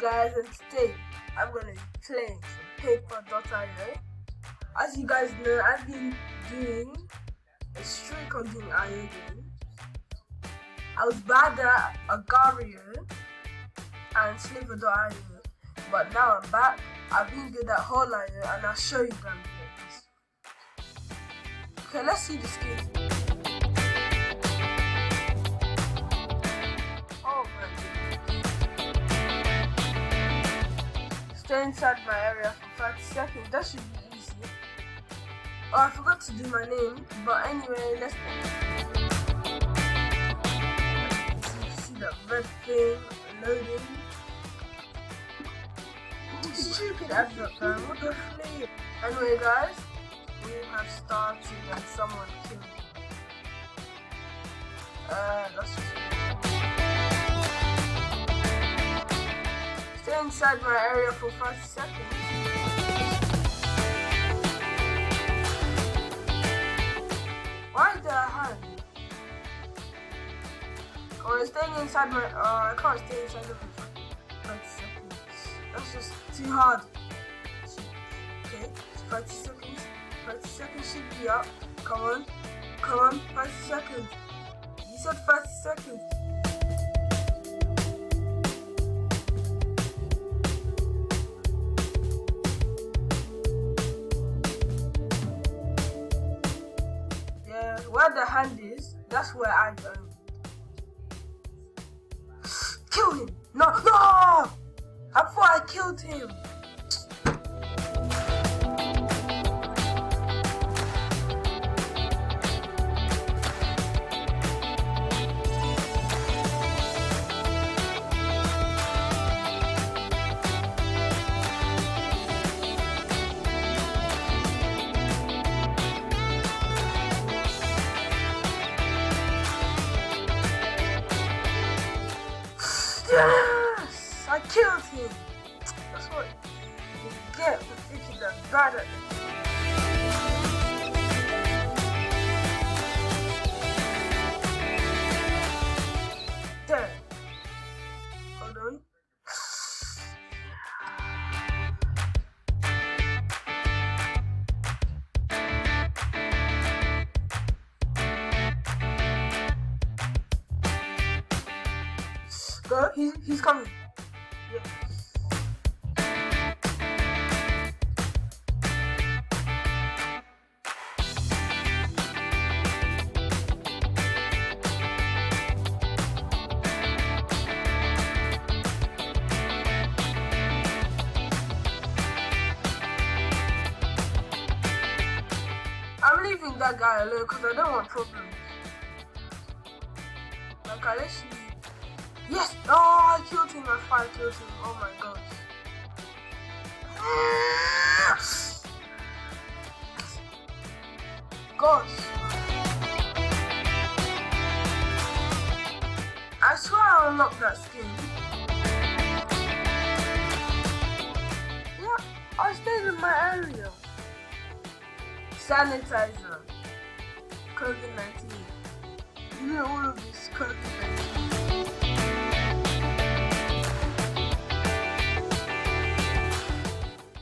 guys, and today I'm gonna be playing some Paper.io. As you guys know, I've been doing a streak on doing IO games. I was bad at Agario and Sliver.io, but now I'm back. I've been good at Whole.io and I'll show you them games. Okay, let's see the skins. Oh my goodness. Stay inside my area for 30 seconds. That should be easy. Oh, I forgot to do my name, but anyway, let's go. See that red thing loading. Stupid advert, man. What the flip? Anyway, guys, we have started and someone killed me. Let's just stay inside my area for 5 seconds. Why did I hide? Or staying inside my I can't stay inside of it for 30 seconds. That's just too hard. Okay, it's 30 seconds. 30 seconds should be up. Come on. Come on, 30 seconds. You said 30 seconds. Yeah, where the hand is, that's where I go. Kill him! No! No! I thought I killed him. Yes! I killed him! That's what you get for thinking that bad at it. There. Hold on. Go, he's coming. Yes. I'm leaving that guy alone because I don't want problems. Like I literally. Yes! Oh, I killed him. I finally killed him. Oh my gosh. Gosh. I swear I unlocked that skin. Yeah, I stayed in my area. Sanitizer. COVID-19. You know all of this COVID-19.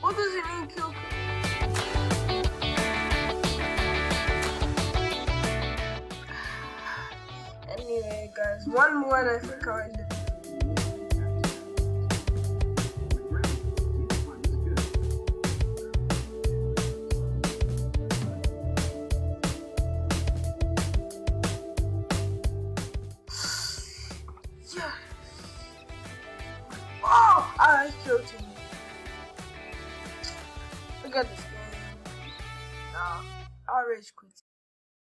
What does it mean, kill? Anyway, guys, one more and I think I'll end it. Yes! Oh! I killed him. Forget this game. Nah, I'll rage quit.